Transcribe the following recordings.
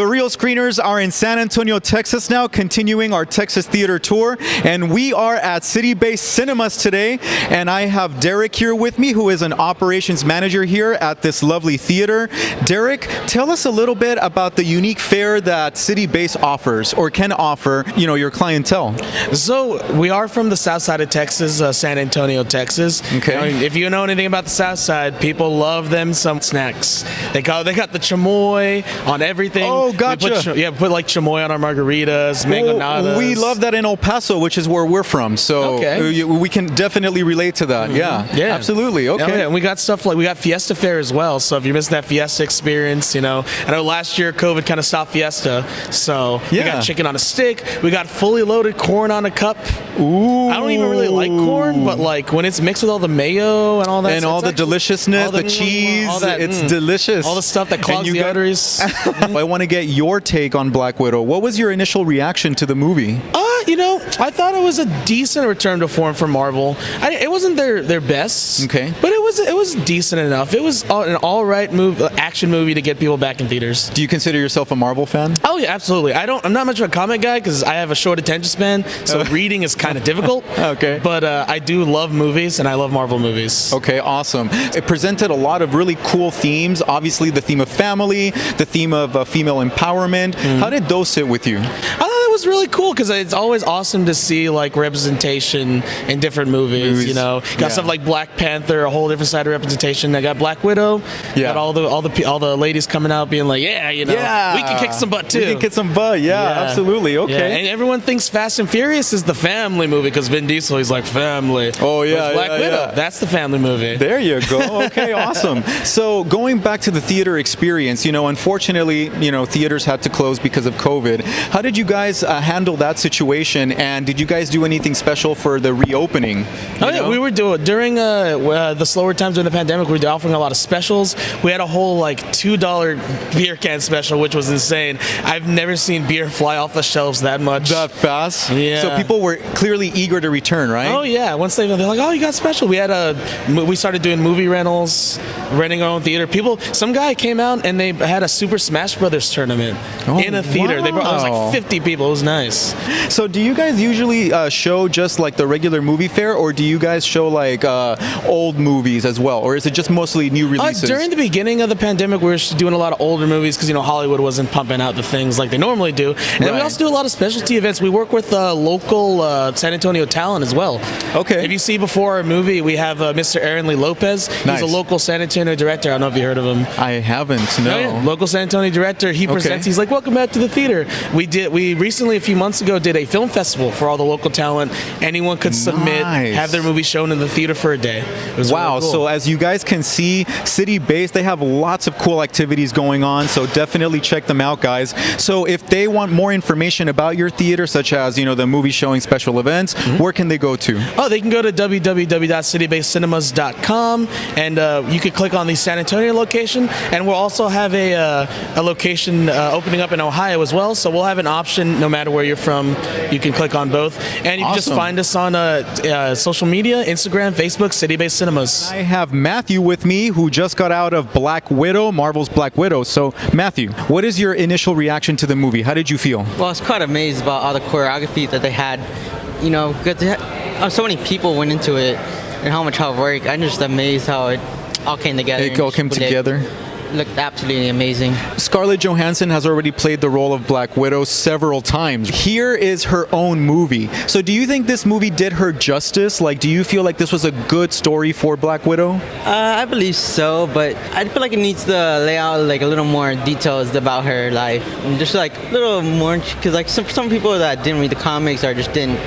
The Real Screeners are in San Antonio, Texas now, continuing our Texas theater tour, and we are at City-Based Cinemas today, and I have Derek here with me, who is an operations manager here at this lovely theater. Derek, tell us a little bit about the unique fare that City-Based offers, or can offer, your clientele. So, we are from the south side of Texas, San Antonio, Texas. Okay. If you know anything about the south side, people love them some snacks. They got the chamoy on everything. Oh, gotcha. We put like chamoy on our margaritas, mangonadas. We love that in El Paso, which is where we're from. So we can definitely relate to that. Mm-hmm. Yeah, absolutely. Okay. Yeah, and we got stuff like, we got Fiesta Fare as well. So if you're missing that Fiesta experience, I know last year COVID kind of stopped Fiesta. So we got chicken on a stick. We got fully loaded corn on a cup. Ooh. I don't even really like corn, but like when it's mixed with all the mayo and all that, and all the deliciousness, the cheese, all that, it's delicious. All the stuff that clogs the arteries. I want to get your take on Black Widow. What was your initial reaction to the movie? I thought it was a decent return to form for Marvel. It wasn't their best, but it was decent enough. It was an all right action movie to get people back in theaters. Do you consider yourself a Marvel fan? Oh yeah, absolutely. I'm not much of a comic guy because I have a short attention span, so reading is kind of difficult. Okay. But I do love movies, and I love Marvel movies. Okay, awesome. It presented a lot of really cool themes. Obviously, the theme of family, the theme of female empowerment. How did those sit with you? It was really cool because it's always awesome to see like representation in different movies. Got stuff like Black Panther, a whole different side of representation. I got Black Widow. Got all the ladies coming out being like, we can kick some butt too. We can kick some butt. Yeah, absolutely. Okay. Yeah. And everyone thinks Fast and Furious is the family movie because Vin Diesel, he's like family. Oh yeah, Black Widow, that's the family movie. There you go. Okay, awesome. So going back to the theater experience, unfortunately, theaters had to close because of COVID. How did you guys handle that situation, and did you guys do anything special for the reopening? We were doing during the slower times during the pandemic. We were offering a lot of specials. We had a whole like $2 beer can special, which was insane. I've never seen beer fly off the shelves that much. That fast? Yeah. So people were clearly eager to return, right? Oh yeah. Once they're like, oh, you got special. We started doing movie rentals, renting our own theater. Some guy came out and they had a Super Smash Brothers tournament in a theater. Wow. They brought, it was like 50 people. It was nice. So do you guys usually show just like the regular movie fare, or do you guys show like old movies as well, or is it just mostly new releases? During the beginning of the pandemic, we were doing a lot of older movies because Hollywood wasn't pumping out the things like they normally do, and then we also do a lot of specialty events. We work with local San Antonio talent as well. Okay. If you see before our movie, we have Mr. Aaron Lee Lopez. He's a local San Antonio director. I don't know if you heard of him. I haven't. No. Oh, yeah. Local San Antonio director. He presents. He's like, welcome back to the theater. We recently, a few months ago, did a film festival for all the local talent. Anyone could submit, have their movie shown in the theater for a day. It was wow. really cool. So as you guys can see, City-Based, they have lots of cool activities going on. So definitely check them out, guys. So if they want more information about your theater, such as, the movie showing special events, where can they go to? Oh, they can go to www.citybasedcinemas.com, and you could click on the San Antonio location, and we'll also have a location opening up in Ohio as well. So we'll have an option no matter where you're from. You can click on both, and you can just find us on social media, Instagram, Facebook, City-Based Cinemas. I have Matthew with me, who just got out of Black Widow, Marvel's Black Widow. So Matthew, what is your initial reaction to the movie? How did you feel? Well, I was quite amazed about all the choreography that they had. So many people went into it and how much hard work. I'm just amazed how it all came together. It all came together. Looked absolutely amazing. Scarlett Johansson has already played the role of Black Widow several times. Here is her own movie. So do you think this movie did her justice? Like, do you feel like this was a good story for Black Widow? I believe so, but I feel like it needs to lay out like a little more details about her life. And just like a little more, because like some people that didn't read the comics or just didn't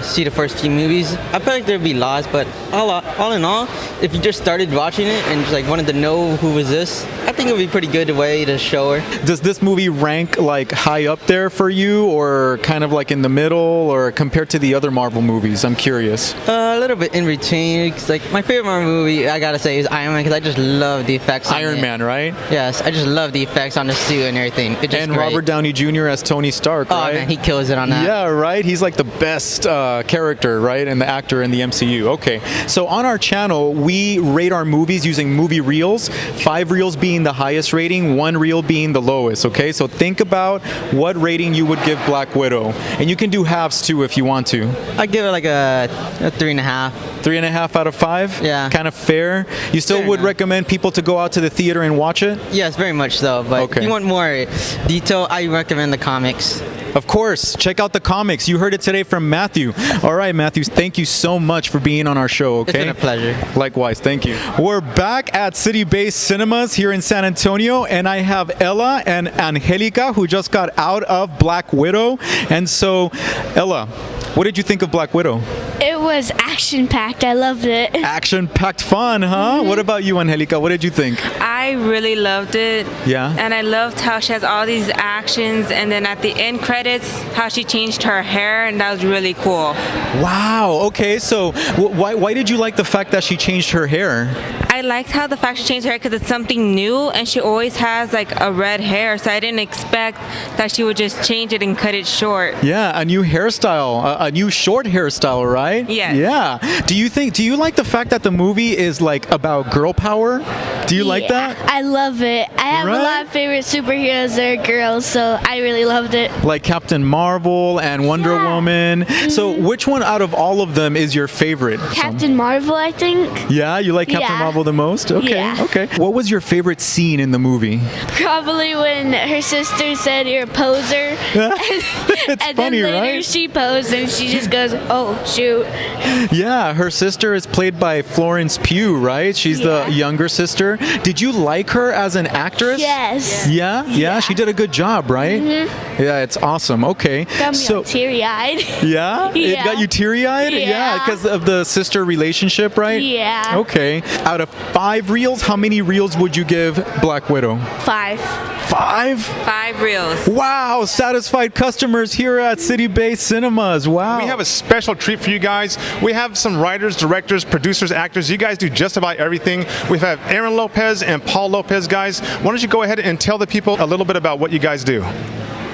see the first few movies, I feel like there'd be lost. But all in all, if you just started watching it and just like wanted to know who was this, I think it would be a pretty good way to show her. Does this movie rank like high up there for you, or kind of like in the middle, or compared to the other Marvel movies? I'm curious. A little bit in between. Like my favorite Marvel movie, I gotta say, is Iron Man, because I just love the effects. Iron Man, right? Yes, I just love the effects on the suit and everything. It's just great. Robert Downey Jr. as Tony Stark, right? Oh man, he kills it on that. Yeah, right. He's like the best character, right, and the actor in the MCU. Okay, so on our channel, we rate our movies using movie reels. 5 reels being the highest rating, one reel being the lowest, okay? So think about what rating you would give Black Widow. And you can do halves too if you want to. I give it like a 3.5. 3.5 out of 5? Yeah. Kind of fair. You still Fair would enough. recommend people to go out to the theater and watch it? Yes, very much so. But Okay. if you want more detail, I recommend the comics. Of course, check out the comics. You heard it today from Matthew. All right, Matthew, thank you so much for being on our show, okay? It's been a pleasure. Likewise, thank you. We're back at City Base Cinemas here in San Antonio, and I have Ella and Angelica who just got out of Black Widow. And so, Ella, what did you think of Black Widow? It was action-packed. I loved it. Action-packed fun, huh? What about you, Angelica? What did you think? I really loved it. Yeah? And I loved how she has all these actions, and then at the end credits, how she changed her hair, and that was really cool. Wow, okay, so why did you like the fact that she changed her hair? I liked how the fact she changed her hair because it's something new, and she always has like a red hair, so I didn't expect that she would just change it and cut it short. Yeah, a new hairstyle, a new short hairstyle, right? Yes. Yeah. Do you like the fact that the movie is like about girl power? Do you like that? I love it. I have Right? a lot of favorite superheroes that are girls, so I really loved it. Like Captain Marvel and Wonder Yeah. Woman. So which one out of all of them is your favorite? Captain Marvel, I think. Yeah, you like Captain Yeah. Marvel the most? Okay, Yeah. okay. What was your favorite scene in the movie? Probably when her sister said you're a poser. It's and funny, then later right? she posed and she just goes, oh, shoot. Yeah, her sister is played by Florence Pugh, right? She's the Yeah. younger sister. Did you like her as an actress? Yes. Yeah, she did a good job, right? Yeah, it's awesome. Okay. Got me So all teary-eyed. yeah, it Yeah. got you teary-eyed. Yeah. Because of the sister relationship, right? Yeah. Okay. Out of 5 reels, how many reels would you give Black Widow? 5. 5? 5 reels. Wow, satisfied customers here at City Base Cinemas. Wow. We have a special treat for you guys. We have some writers, directors, producers, actors. You guys do just about everything. We have Aaron Lopez and Paul Lopez, guys. Why don't you go ahead and tell the people a little bit about what you guys do?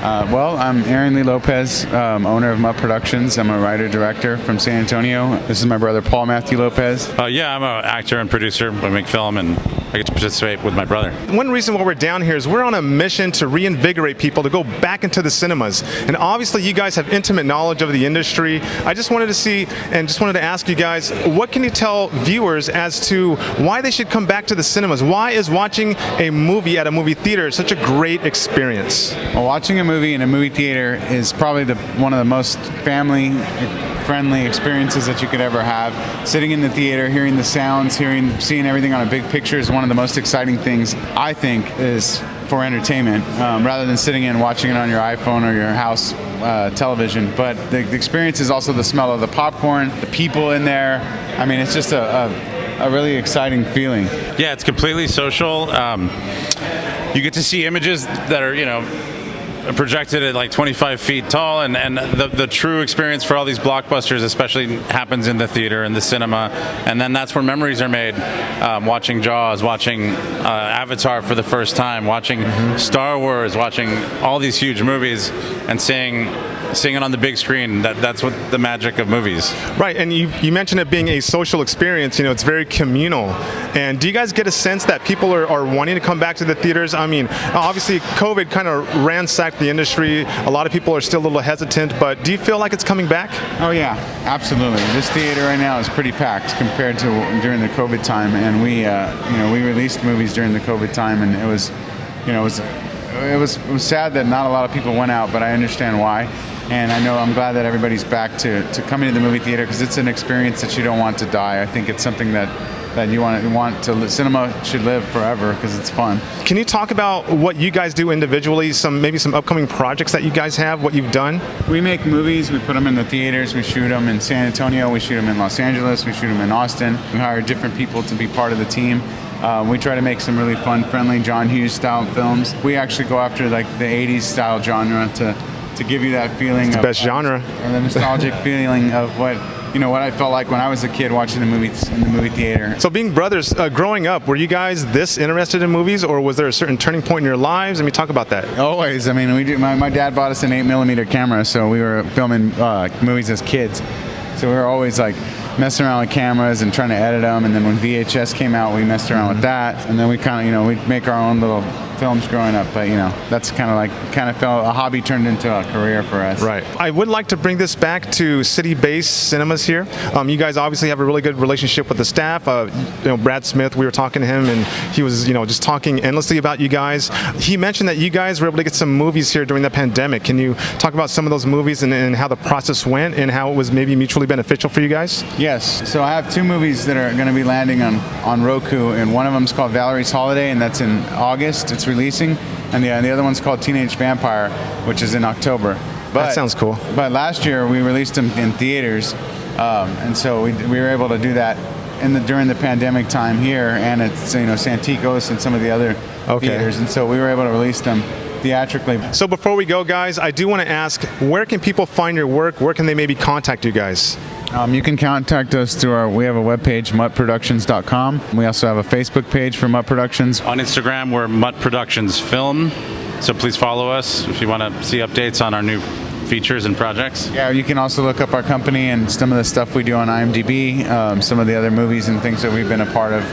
Well, I'm Aaron Lee Lopez, owner of Mutt Productions. I'm a writer-director from San Antonio. This is my brother, Paul Matthew Lopez. Yeah, I'm an actor and producer. I make film, and I get to participate with my brother. One reason why we're down here is we're on a mission to reinvigorate people to go back into the cinemas. And obviously you guys have intimate knowledge of the industry. I just wanted to see and just wanted to ask you guys, what can you tell viewers as to why they should come back to the cinemas? Why is watching a movie at a movie theater such a great experience? Well, watching a movie in a movie theater is probably one of the most family-friendly experiences that you could ever have. Sitting in the theater, hearing the sounds, seeing everything on a big picture is one of the most exciting things, I think, is for entertainment, rather than sitting in watching it on your iPhone or your house television. But the experience is also the smell of the popcorn, the people in there. I mean, it's just a really exciting feeling. Yeah, it's completely social. You get to see images that are, projected at like 25 feet tall, and the true experience for all these blockbusters especially happens in the theater, in the cinema, and then that's where memories are made. Watching Jaws, watching Avatar for the first time, watching Star Wars, watching all these huge movies, and seeing it on the big screen. That's what the magic of movies. Right, and you mentioned it being a social experience. It's very communal. And do you guys get a sense that people are wanting to come back to the theaters? I mean, obviously COVID kind of ransacked the industry. A lot of people are still a little hesitant, but do you feel like it's coming back? Oh yeah, absolutely. This theater right now is pretty packed compared to during the COVID time, and we released movies during the COVID time, and it was sad that not a lot of people went out, but I understand why. And I'm glad that everybody's back to coming to the movie theater, because it's an experience that you don't want to die. I think it's something that you want to. Cinema should live forever because it's fun. Can you talk about what you guys do individually, maybe some upcoming projects that you guys have, what you've done? We make movies, we put them in the theaters, we shoot them in San Antonio, we shoot them in Los Angeles, we shoot them in Austin. We hire different people to be part of the team. We try to make some really fun, friendly John Hughes style films. We actually go after like the 80s style genre to give you that feeling. It's the best genre. And the nostalgic feeling of what I felt like when I was a kid watching the movies in the movie theater. So being brothers, growing up, were you guys this interested in movies, or was there a certain turning point in your lives? I mean, talk about that. Always. I mean, my dad bought us an 8mm camera, so we were filming movies as kids. So we were always like messing around with cameras and trying to edit them. And then when VHS came out, we messed around with that. And then we kind of, we'd make our own little films growing up. But, that's kind of felt a hobby turned into a career for us. Right. I would like to bring this back to city-based cinemas here. You guys obviously have a really good relationship with the staff. Brad Smith, we were talking to him, and he was, just talking endlessly about you guys. He mentioned that you guys were able to get some movies here during the pandemic. Can you talk about some of those movies and how the process went and how it was maybe mutually beneficial for you guys? Yes. So I have 2 movies that are going to be landing on Roku, and one of them is called Valerie's Holiday, and that's in August. It's releasing. And the other one's called Teenage Vampire, which is in October. That sounds cool. But last year we released them in theaters, and so we were able to do that during the pandemic time here, and it's Santikos and some of the other theaters, and so we were able to release them theatrically. So before we go, guys, I do want to ask, where can people find your work? Where can they maybe contact you guys? You can contact us through we have a webpage, muttproductions.com. We also have a Facebook page for Mutt Productions. On Instagram, we're Mutt Productions Film, so please follow us if you want to see updates on our new features and projects. Yeah, you can also look up our company and some of the stuff we do on IMDb, some of the other movies and things that we've been a part of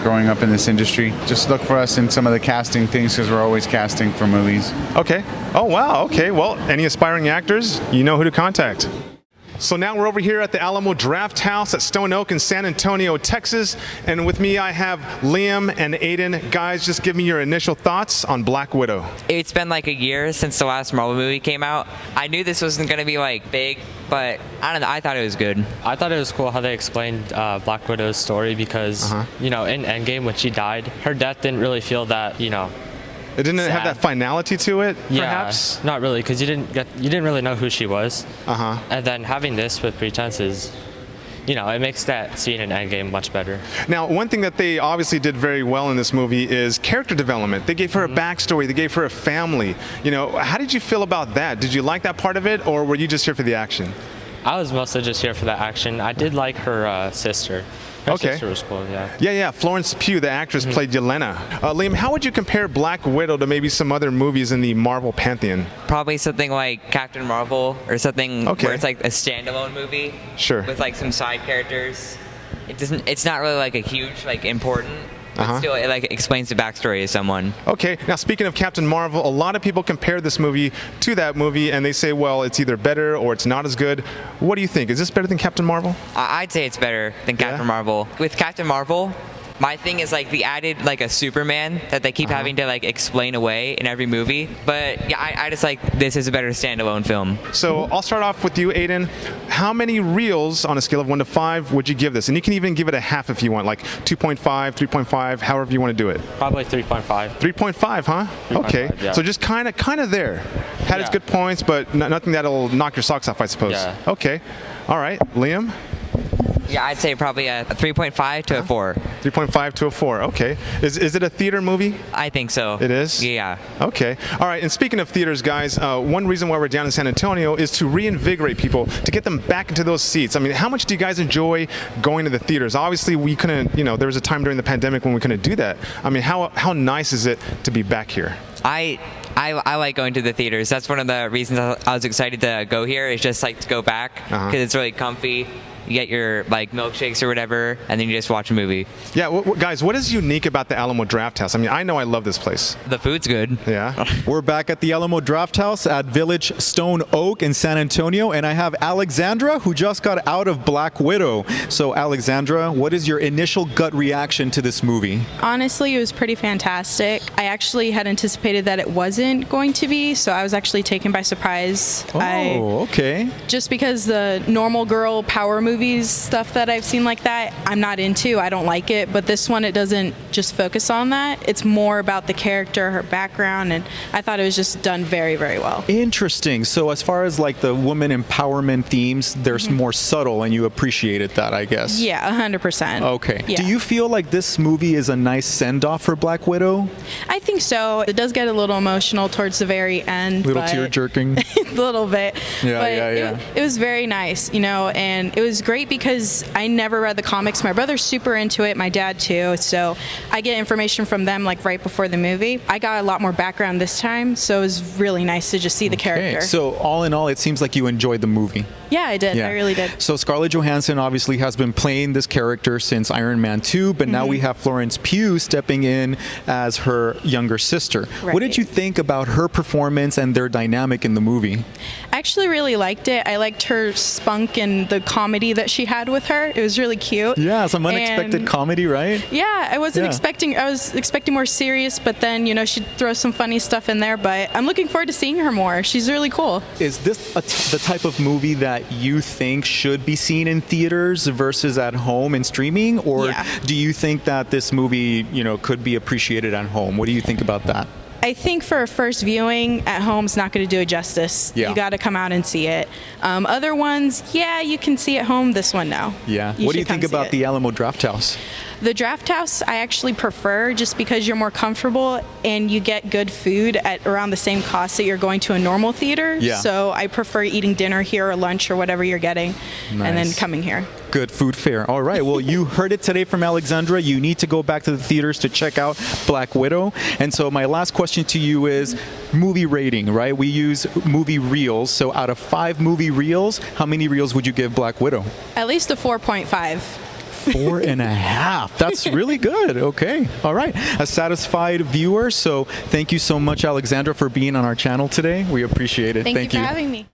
growing up in this industry. Just look for us in some of the casting things because we're always casting for movies. Okay. Oh, wow. Okay. Well, any aspiring actors, you know who to contact. So now we're over here at the Alamo Draft House at Stone Oak in San Antonio, Texas. And with me, I have Liam and Aiden. Guys, just give me your initial thoughts on Black Widow. It's been like a year since the last Marvel movie came out. I knew this wasn't going to be like big, but I don't know. I thought it was good. I thought it was cool how they explained Black Widow's story because, in Endgame when she died, her death didn't really feel that, It didn't have that finality to it, perhaps? Yeah, not really, because you didn't really know who she was. And then having this with pretenses, it makes that scene in Endgame much better. Now, one thing that they obviously did very well in this movie is character development. They gave her a backstory. They gave her a family. How did you feel about that? Did you like that part of it, or were you just here for the action? I was mostly just here for the action. I did like her sister. Her sister was cool, yeah. Yeah. Florence Pugh, the actress, played Yelena. Liam, how would you compare Black Widow to maybe some other movies in the Marvel pantheon? Probably something like Captain Marvel or something where it's like a standalone movie. Sure. With like some side characters. It's not really like a huge, like important. But still, it like explains the backstory of someone. Okay, now speaking of Captain Marvel, a lot of people compare this movie to that movie, and they say, well, it's either better or it's not as good. What do you think? Is this better than Captain Marvel? I'd say it's better than Captain Marvel. With Captain Marvel, my thing is like the added like a Superman that they keep having to like explain away in every movie. But yeah, I just like this is a better standalone film. So I'll start off with you, Aiden. How many reels on a scale of 1 to 5 would you give this? And you can even give it a half if you want, like 2.5, 3.5, however you want to do it. Probably 3.5. 3.5, huh? 3.5, okay. Yeah. So just kind of there. Had its good points, but nothing that'll knock your socks off, I suppose. Yeah. Okay. All right. Liam? Yeah, I'd say probably a 3.5 to a 4. 3.5 to a 4. Okay. Is it a theater movie? I think so. It is? Yeah. Okay. All right. And speaking of theaters, guys, one reason why we're down in San Antonio is to reinvigorate people, to get them back into those seats. I mean, how much do you guys enjoy going to the theaters? Obviously, we couldn't, there was a time during the pandemic when we couldn't do that. I mean, how nice is it to be back here? I like going to the theaters. That's one of the reasons I was excited to go here. Is just like to go back because it's really comfy. You get your like milkshakes or whatever, and then you just watch a movie. Yeah, guys, what is unique about the Alamo Draft House? I mean, I know I love this place. The food's good. Yeah. We're back at the Alamo Draft House at Village Stone Oak in San Antonio, and I have Alexandra, who just got out of Black Widow. So, Alexandra, what is your initial gut reaction to this movie? Honestly, it was pretty fantastic. I actually had anticipated that it wasn't going to be, so I was actually taken by surprise. Okay. Just because the normal girl power movies, stuff that I've seen like that, I'm not into. I don't like it. But this one, it doesn't just focus on that. It's more about the character, her background, and I thought it was just done very, very well. Interesting. So as far as like the woman empowerment themes, they're more subtle, and you appreciated that, I guess. Yeah, 100%. Okay. Yeah. Do you feel like this movie is a nice send-off for Black Widow? I think so. It does get a little emotional towards the very end. Little tear jerking. A little bit. Yeah. It was very nice, and it was was great because I never read the comics. My brother's super into it, my dad too, so I get information from them like right before the movie. I got a lot more background this time, so it was really nice to just see the character. So all in all, it seems like you enjoyed the movie. Yeah, I did. I really did. So Scarlett Johansson obviously has been playing this character since Iron Man 2, but now we have Florence Pugh stepping in as her younger sister. Right. What did you think about her performance and their dynamic in the movie? I actually really liked it. I liked her spunk and the comedy that she had with her. It was really cute. Yeah, some unexpected comedy, right? Yeah, I wasn't expecting. I was expecting more serious, but then she'd throw some funny stuff in there. But I'm looking forward to seeing her more. She's really cool. Is this the type of movie that you think should be seen in theaters versus at home and streaming, or do you think that this movie, could be appreciated at home? What do you think about that? I think for a first viewing at home is not going to do it justice. Yeah. You got to come out and see it. Other ones, you can see at home. This one, no. Yeah. What do you think about the Alamo Drafthouse? The Drafthouse I actually prefer just because you're more comfortable and you get good food at around the same cost that you're going to a normal theater. Yeah. So I prefer eating dinner here or lunch or whatever you're getting and then coming here. Good food fare. All right. Well, you heard it today from Alexandra. You need to go back to the theaters to check out Black Widow. And so my last question to you is movie rating, right? We use movie reels. So out of 5 movie reels, how many reels would you give Black Widow? At least a 4.5. 4.5. That's really good. Okay. All right. A satisfied viewer. So thank you so much, Alexandra, for being on our channel today. We appreciate it. Thank you for having me.